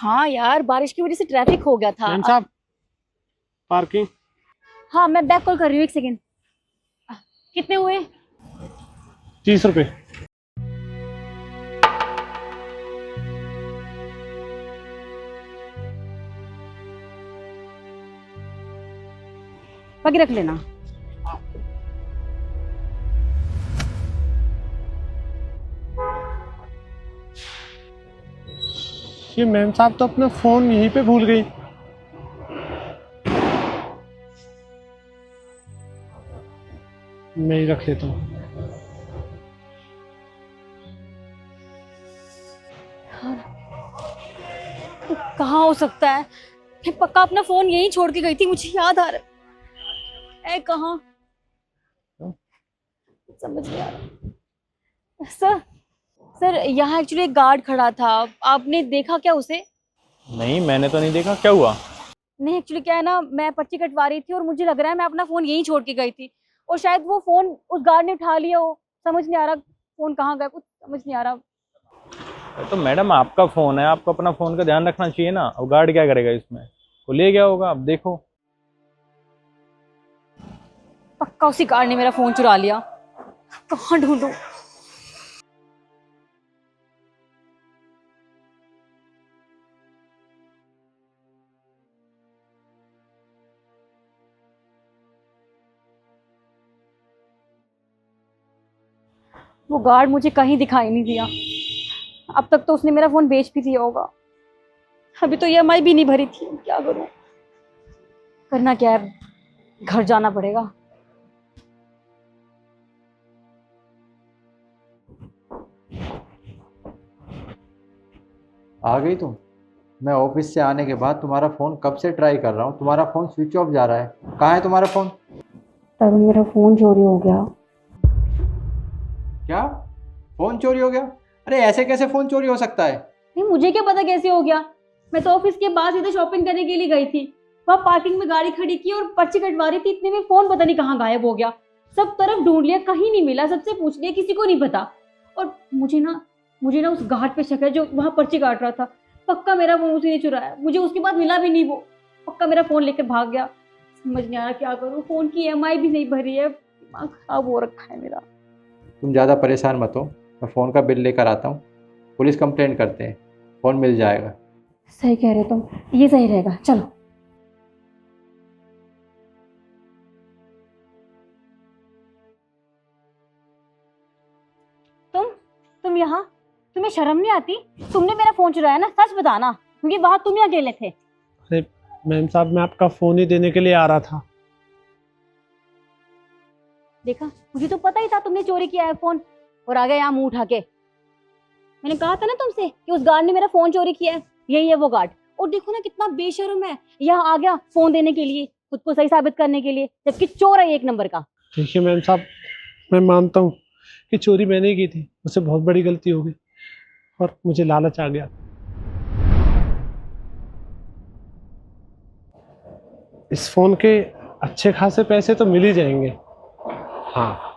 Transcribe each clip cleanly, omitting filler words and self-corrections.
हाँ यार, बारिश की वजह से ट्रैफिक हो गया था। मैम साहब, पार्किंग। हाँ, मैं बैक कॉल कर रही हूँ, एक सेकेंड। कितने हुए? 30 रुपये। बाकी रख लेना। ये मैम साहब तो अपना फोन यहीं पे भूल गई। मैं ही रख लेता हूँ। कहाँ हो सकता है? मैं पक्का अपना फोन यहीं छोड़ के गई थी, मुझे याद आ रहा है। कहाँ? समझ नहीं आ रहा। सर, सर यहाँ एक्चुअली एक गार्ड खड़ा था। आपने देखा क्या उसे? नहीं, मैंने तो नहीं देखा। क्या हुआ? नहीं, एक्चुअली क्या है ना, मैं पर्ची कटवा रही थी और मुझे लग रहा है मैं अपना फोन यहीं छोड़ के गई थी, और शायद वो फोन उस गार्ड ने उठा लिया हो। समझ नहीं आ रहा फोन कहाँ गया, कुछ समझ नहीं आ रहा। तो मैडम, आपका फोन है, आपको अपना फोन का ध्यान रखना चाहिए ना। अब गार्ड क्या करेगा इसमें? वो ले गया होगा, अब देखो। पक्का उसी गार्ड ने मेरा फोन चुरा लिया। कहाँ ढूंढूं? वो गार्ड मुझे कहीं दिखाई नहीं दिया। अब तक तो उसने मेरा फोन बेच भी दिया होगा। अभी तो ईएमआई भी नहीं भरी थी, क्या करूं? करना क्या है, घर जाना पड़ेगा। आ गई तुम। मैं ऑफिस से आने के बाद तुम्हारा फ़ोन कब से ट्राई कर रहा हूँ, तुम्हारा फ़ोन स्विच ऑफ जा रहा है। कहाँ है तुम्हारा फ़ोन? तरुण, मेरा फोन चोरी हो गया। क्या? फ़ोन चोरी हो गया? अरे ऐसे कैसे फ़ोन चोरी हो सकता है? नहीं, मुझे क्या पता कैसे हो गया। मैं तो ऑफिस के बाद सीधे शॉपिंग करने के लिए गई थी। वहां पार्किंग में गाड़ी खड़ी की और पर्ची कटवा रही थी, इतने में फोन पता नहीं कहाँ गायब हो गया। सब तरफ ढूंढ लिया, कहीं नहीं मिला, सबसे पूछ लिया, किसी को नहीं पता। और मुझे ना उस गार्ड पे शक है जो वहां पर्ची काट रहा था। पक्का मेरा फोन उसी ने चुराया, मुझे उसके बाद मिला भी नहीं वो। पक्का मेरा फोन लेकर भाग गया। समझ नहीं आ रहा क्या करूँ, फोन की ईएमआई भी नहीं भरी है, दिमाग खराब हो रखा है मेरा। तुम ज़्यादा परेशान मत हो, मैं फ़ोन का बिल लेकर आता हूँ। पुलिस कंप्लेंट करते हैं, फ़ोन मिल जाएगा। सही कह रहे हो तुम, ये सही रहेगा, चलो। तुम तुम यहाँ, तुम्हें शर्म नहीं आती? तुमने मेरा फोन चुराया ना, सच बताना, क्योंकि वहां तुम ही अकेले थे। अरे मैम साहब, मैं आपका फोन ही देने के लिए आ रहा था। देखा, मुझे तो पता ही था तुमने चोरी किया है फोन, और आ गए यहाँ मुंह उठा के। मैंने कहा था ना तुमसे कि उस गार्ड ने मेरा फोन चोरी किया है। यही है वो गार्ड। और देखो ना कितना बेशर्म है, यहाँ आ गया फोन देने के लिए, खुद को सही साबित करने के लिए, जबकि चोर है एक नंबर का। देखिए मैम साहब, मैं मानता हूँ कि चोरी मैंने की थी, मुझसे बहुत बड़ी गलती हो गई और मुझे लालच आ गया। इस फोन के अच्छे खासे पैसे तो मिल ही जाएंगे। हाँ,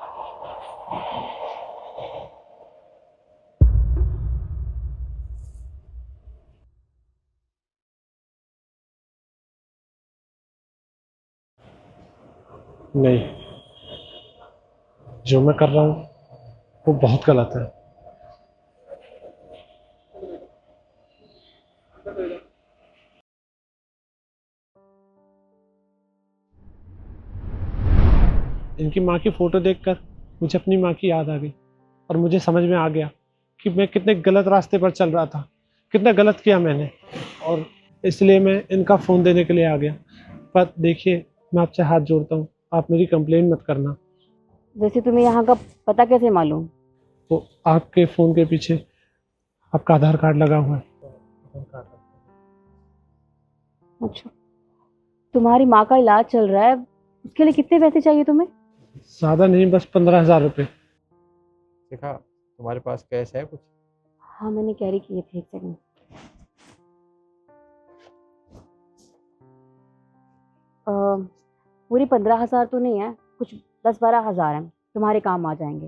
नहीं, जो मैं कर रहा हूँ वो बहुत गलत है। इनकी माँ की फोटो देखकर मुझे अपनी माँ की याद आ गई और मुझे समझ में आ गया कि मैं कितने गलत रास्ते पर चल रहा था, कितना गलत किया मैंने, और इसलिए मैं इनका फ़ोन देने के लिए आ गया। पर देखिए, मैं आपसे हाथ जोड़ता हूँ, आप मेरी कंप्लेन मत करना। वैसे तुम्हें यहाँ का पता कैसे मालूम? तो आपके फ़ोन के पीछे आपका आधार कार्ड लगा हुआ है। अच्छा, तुम्हारी माँ का इलाज चल रहा है, उसके लिए कितने पैसे चाहिए तुम्हें? ज़्यादा नहीं, बस 15,000 रुपये। देखा, तुम्हारे पास कैश है कुछ? हाँ, मैंने कैरी किए थे, एक सेकंड। पूरी 15,000 तो नहीं है, कुछ 10-12 हज़ार है, तुम्हारे काम आ जाएंगे।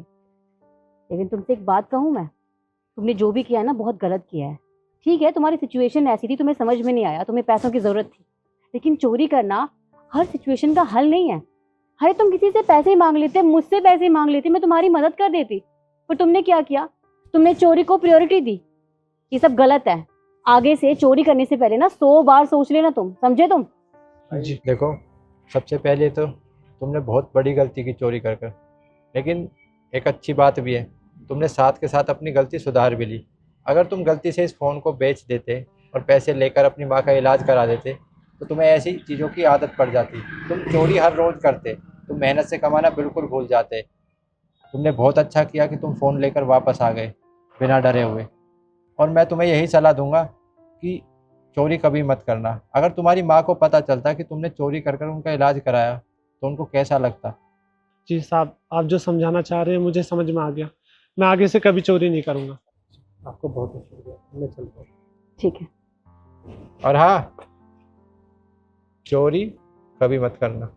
लेकिन तुमसे एक बात कहूँ मैं, तुमने जो भी किया है ना, बहुत गलत किया है। ठीक है, तुम्हारी सिचुएशन ऐसी थी, तुम्हें समझ में नहीं आया, तुम्हें पैसों की जरूरत थी, लेकिन चोरी करना हर सिचुएशन का हल नहीं है। अरे तुम किसी से पैसे मांग लेते, मुझसे पैसे मांग लेते, मैं तुम्हारी मदद कर देती, पर तुमने क्या किया? तुमने चोरी को प्रायोरिटी दी। ये सब गलत है। आगे से चोरी करने से पहले ना 100 बार सोच लेना, तुम समझे? तुम जी देखो, सबसे पहले तो तुमने बहुत बड़ी गलती की चोरी कर कर, लेकिन एक अच्छी बात भी है, तुमने साथ के साथ अपनी गलती सुधार भी ली। अगर तुम गलती से इस फ़ोन को बेच देते और पैसे लेकर अपनी माँ का इलाज करा देते तो तुम्हें ऐसी चीज़ों की आदत पड़ जाती। तुम चोरी हर रोज़ करते, तुम मेहनत से कमाना बिल्कुल भूल जाते। तुमने बहुत अच्छा किया कि तुम फ़ोन लेकर वापस आ गए बिना डरे हुए। और मैं तुम्हें यही सलाह दूंगा कि चोरी कभी मत करना। अगर तुम्हारी माँ को पता चलता कि तुमने चोरी कर कर उनका इलाज कराया तो उनको कैसा लगता? जी साहब, आप जो समझाना चाह रहे हैं मुझे समझ में आ गया। मैं आगे से कभी चोरी नहीं करूँगा। आपको बहुत बहुत शुक्रिया। मैं चलता हूँ। ठीक है। और हाँ, चोरी कभी मत करना।